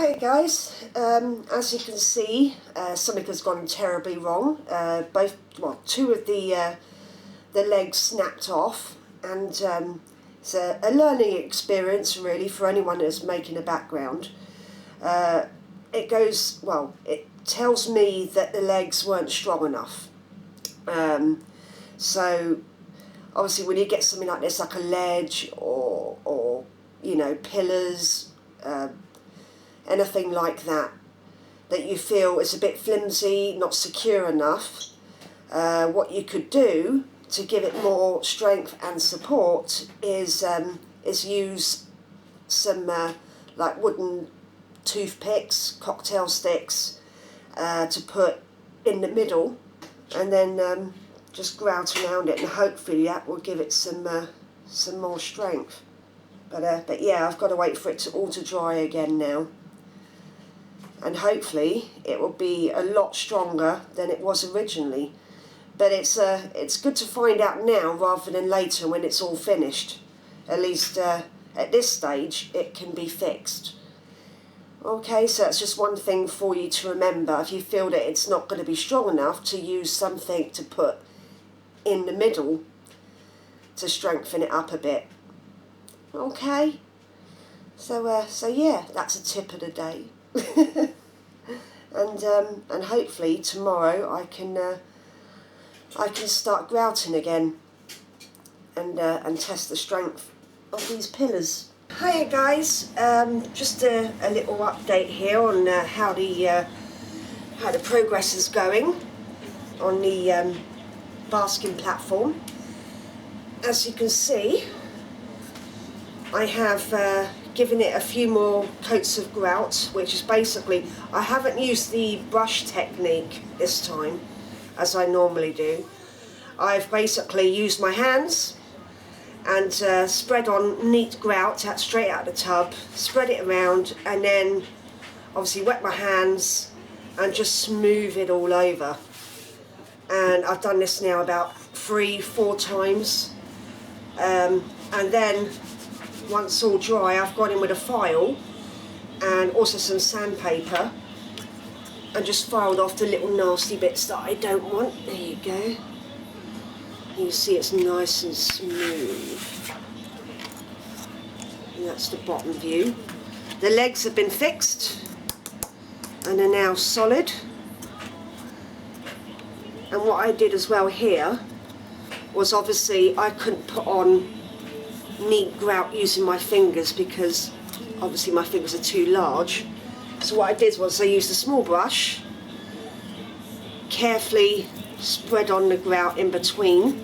Hi guys, as you can see, something has gone terribly wrong. Two of the legs snapped off, and it's a learning experience really for anyone that's making a background. It tells me that the legs weren't strong enough. So obviously when you get something like this, like a ledge or pillars, anything like that you feel is a bit flimsy, not secure enough, what you could do to give it more strength and support is use some like wooden toothpicks, cocktail sticks, to put in the middle, and then just grout around it, and hopefully that will give it some more strength. But yeah, I've got to wait for it all to dry again now, and hopefully it will be a lot stronger than it was originally. But it's good to find out now rather than later when it's all finished. At least at this stage it can be fixed. Okay, so that's just one thing for you to remember. If you feel that it's not going to be strong enough, to use something to put in the middle to strengthen it up a bit. Okay, so yeah, that's a tip of the day. And hopefully tomorrow I can start grouting again and test the strength of these pillars. Hiya guys, just a little update here on how the progress is going on the basking platform. As you can see, I have given it a few more coats of grout, which is basically, I haven't used the brush technique this time as I normally do. I've basically used my hands and spread on neat grout straight out of the tub, spread it around, and then obviously wet my hands and just smooth it all over. And I've done this now about 3-4 times, and then once all dry, I've gone in with a file and also some sandpaper and just filed off the little nasty bits that I don't want. There you go. You see it's nice and smooth. And that's the bottom view. The legs have been fixed and are now solid. And what I did as well here was, obviously I couldn't put on neat grout using my fingers because obviously my fingers are too large. So what I did was I used a small brush, carefully spread on the grout in between,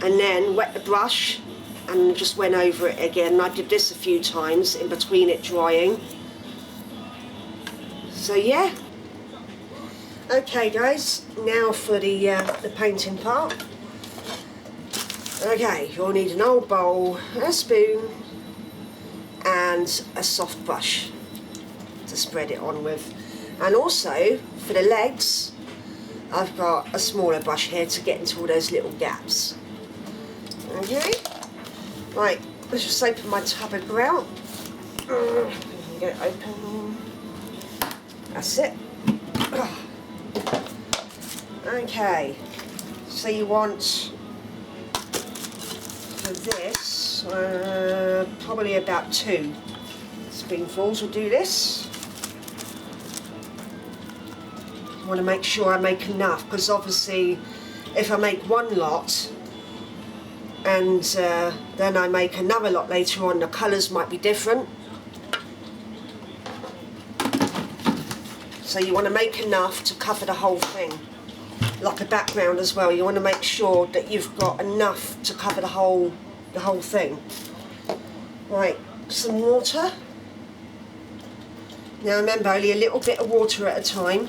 and then wet the brush and just went over it again. I did this a few times in between it drying. So yeah. Okay guys, now for the painting part. Okay, you'll need an old bowl, a spoon and a soft brush to spread it on with. And also for the legs, I've got a smaller brush here to get into all those little gaps. Okay, right, let's just open my tub of grout. Get it open. That's it. Okay, so you want, for this, probably about 2 spoonfuls will do this. I want to make sure I make enough, because obviously if I make one lot and then I make another lot later on, the colours might be different. So you want to make enough to cover the whole thing. Like a background as well, you want to make sure that you've got enough to cover the whole thing. Right, some water. Now remember, only a little bit of water at a time.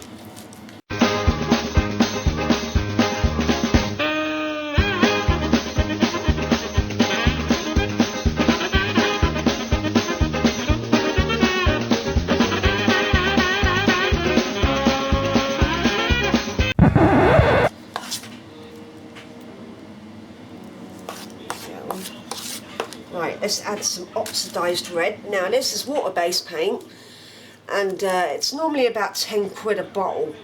Right, let's add some oxidised red. Now this is water-based paint, and it's normally about 10 quid a bottle.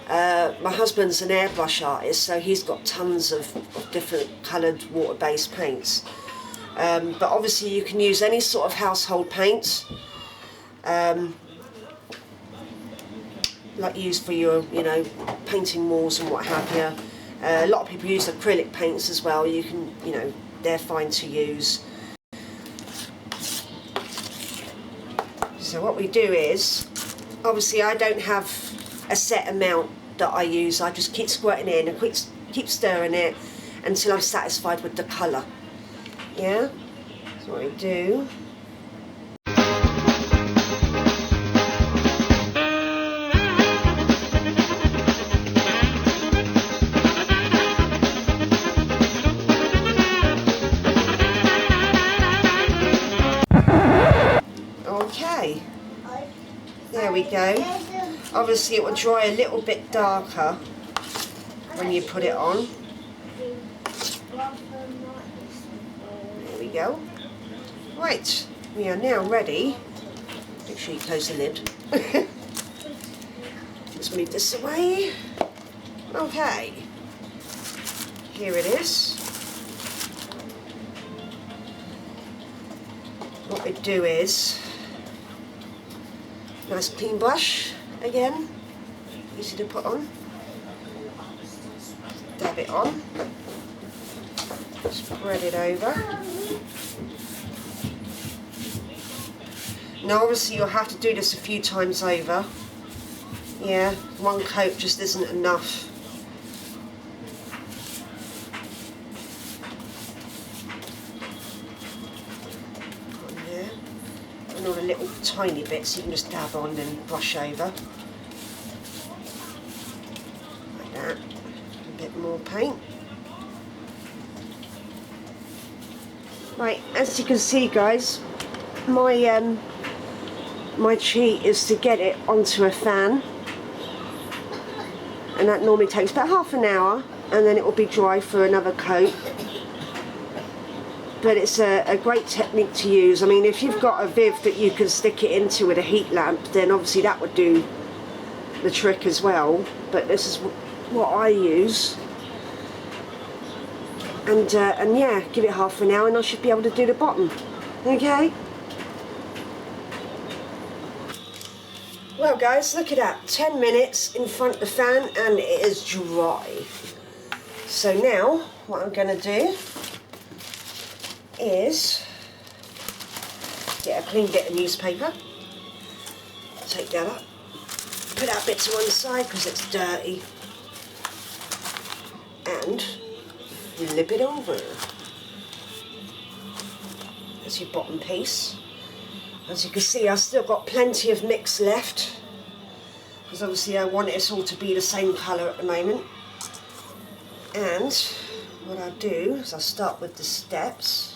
My husband's an airbrush artist, so he's got tons of different coloured water-based paints. But obviously you can use any sort of household paints, like used for your, painting walls and what have you. A lot of people use acrylic paints as well. You can, they're fine to use. So what we do is, obviously I don't have a set amount that I use. I just keep squirting it in and keep stirring it until I'm satisfied with the colour. Yeah, that's what we do. Okay, there we go. Obviously it will dry a little bit darker when you put it on. There we go. Right, we are now ready. Make sure you close the lid. Let's move this away. Okay, here it is. What we do is, nice clean brush again, easy to put on. Dab it on, spread it over. Now obviously you'll have to do this a few times over. Yeah, one coat just isn't enough. On there, and all the little tiny bits you can just dab on and brush over. Like that. A bit more paint. Right, as you can see guys, my cheat is to get it onto a fan, and that normally takes about half an hour, and then it will be dry for another coat. But it's a great technique to use. I mean, if you've got a Viv that you can stick it into with a heat lamp, then obviously that would do the trick as well. But this is what I use. And yeah, give it half an hour and I should be able to do the bottom. Okay? Well guys, look at that. 10 minutes in front of the fan and it is dry. So now, what I'm going to do is get a clean bit of newspaper, take that up, put that bit to one side because it's dirty, and flip it over. That's your bottom piece. As you can see, I've still got plenty of mix left because obviously I want it all to be the same colour at the moment. And what I'll do is I'll start with the steps.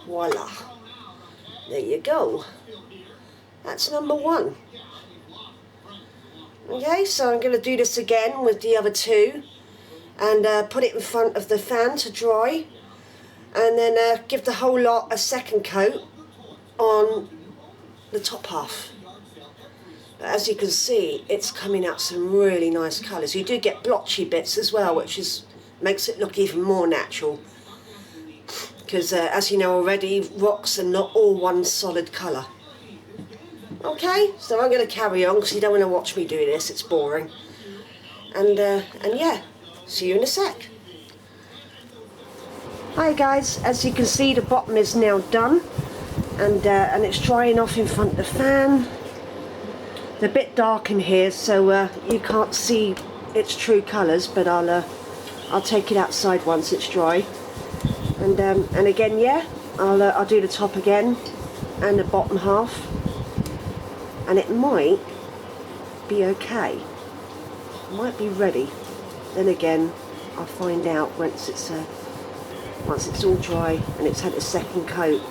Voila, there you go. That's number one. Okay, so I'm going to do this again with the other two and put it in front of the fan to dry, and then give the whole lot a second coat on the top half. But as you can see, it's coming out some really nice colours. You do get blotchy bits as well, which makes it look even more natural. Because as you know already, rocks are not all one solid colour. Okay, so I'm going to carry on because you don't want to watch me do this, it's boring. And yeah, see you in a sec. Hi guys, as you can see the bottom is now done, and it's drying off in front of the fan. It's a bit dark in here, so you can't see its true colours, but I'll I'll take it outside once it's dry. And again, yeah, I'll do the top again and the bottom half, and it might be okay. It might be ready. Then again, I'll find out once it's all dry and it's had a second coat.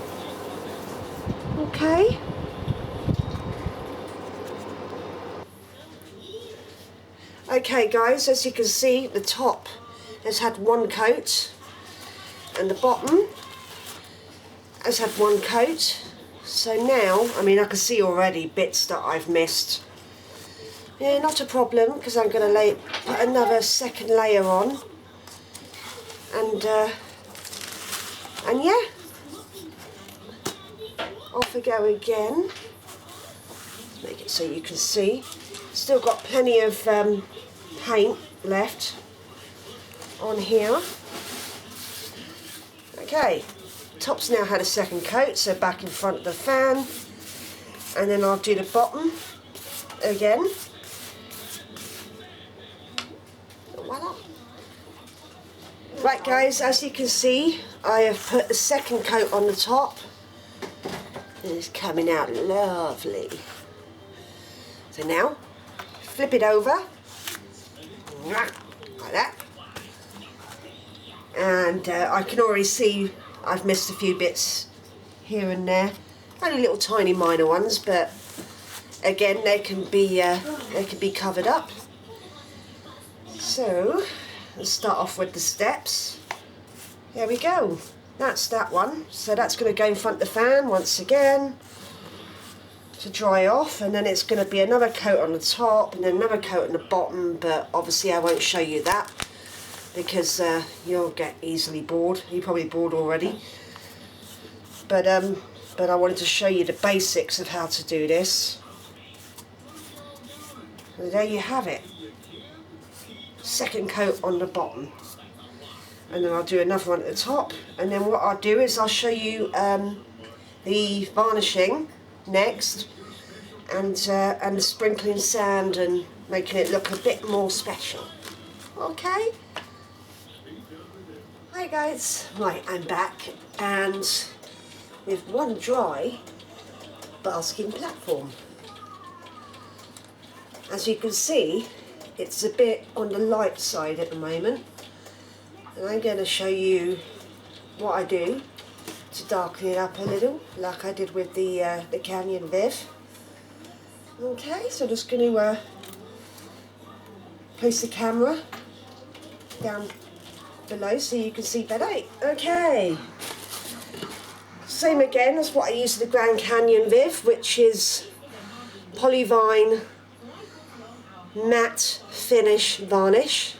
Okay. Okay guys, as you can see, the top has had one coat and the bottom has had one coat. So now, I mean, I can see already bits that I've missed. Yeah, not a problem, because I'm going to put another second layer on. And yeah, off we go again. Make it so you can see. Still got plenty of paint left on here. Okay, top's now had a second coat, so back in front of the fan. And then I'll do the bottom again. Voila. Right guys, as you can see, I have put the second coat on the top. It's coming out lovely. So now, flip it over, like that. And I can already see I've missed a few bits here and there. Only little tiny minor ones, but again, they can be covered up. So, let's start off with the steps. There we go. That's that one. So that's going to go in front of the fan once again to dry off, and then it's going to be another coat on the top and then another coat on the bottom, but obviously I won't show you that because you'll get easily bored. You're probably bored already. But I wanted to show you the basics of how to do this. And there you have it. Second coat on the bottom. And then I'll do another one at the top, and then what I'll do is I'll show you the varnishing next, and sprinkling sand and making it look a bit more special. Okay? Hi guys, right, I'm back, and with one dry basking platform. As you can see, it's a bit on the light side at the moment. And I'm going to show you what I do to darken it up a little, like I did with the Canyon Viv. Okay, so just going to place the camera down below so you can see better. Okay, same again as what I use with the Grand Canyon Viv, which is Polyvine matte finish varnish,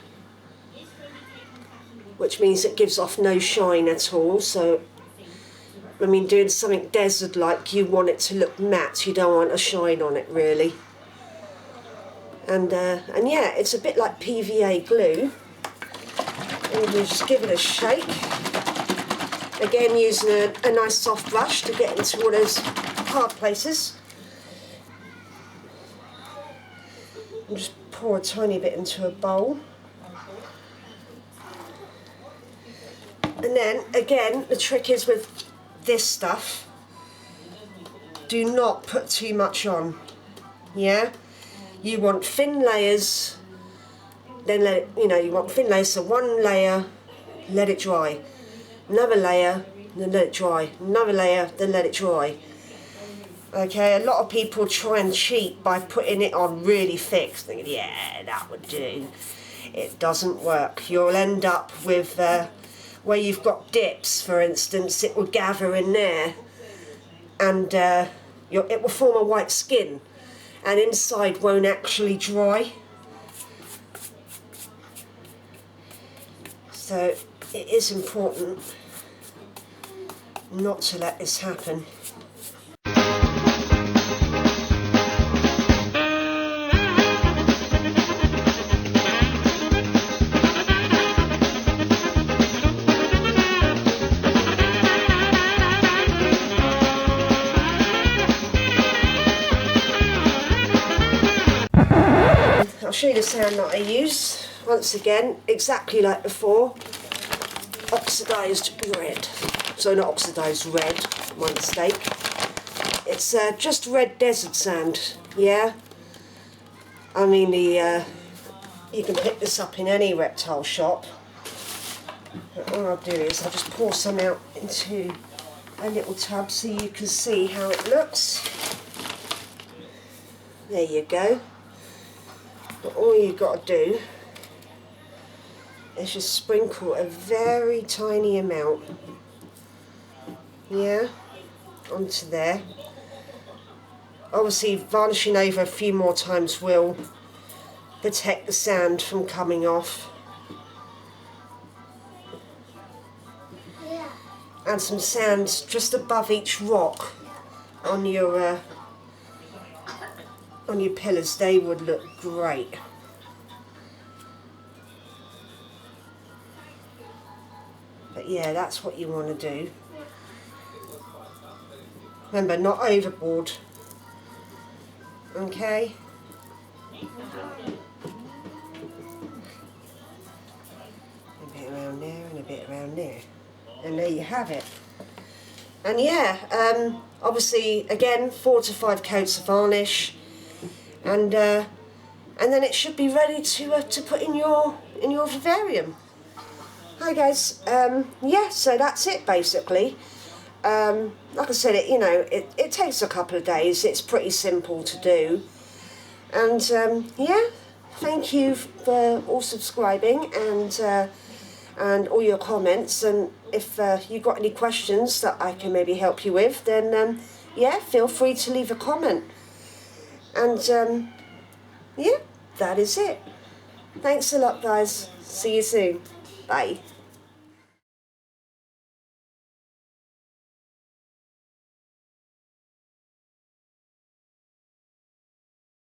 which means it gives off no shine at all. So, I mean, doing something desert-like, you want it to look matte, you don't want a shine on it really. And yeah, it's a bit like PVA glue. And you just give it a shake. Again, using a nice soft brush to get into all those hard places. And just pour a tiny bit into a bowl. And then, again, the trick is with this stuff, do not put too much on, yeah? You want thin layers, then let it, you want thin layers, so one layer, let it dry. Another layer, then let it dry. Another layer, then let it dry. Okay, a lot of people try and cheat by putting it on really thick, thinking, yeah, that would do. It doesn't work. You'll end up with where you've got dips, for instance, it will gather in there, and it will form a white skin, and inside won't actually dry. So it is important not to let this happen. I'll show you the sand that I use. Once again, exactly like before, oxidised red. So not oxidised red, my mistake. It's just red desert sand, yeah? I mean, you can pick this up in any reptile shop. But what I'll do is I'll just pour some out into a little tub so you can see how it looks. There you go. But all you've got to do is just sprinkle a very tiny amount, yeah, onto there. Obviously varnishing over a few more times will protect the sand from coming off. And some sand just above each rock on your pillars. They would look great. But yeah, that's what you want to do. Remember, not overboard. Okay? A bit around there and a bit around there. And there you have it. And yeah, obviously again 4 to 5 coats of varnish, and then it should be ready to put in your vivarium. Hi guys, yeah, so that's it basically. Like I said, it takes a couple of days. It's pretty simple to do, and yeah, thank you for all subscribing and all your comments. And if you've got any questions that I can maybe help you with, then yeah, feel free to leave a comment. And yeah, that is it. Thanks a lot, guys. See you soon. Bye.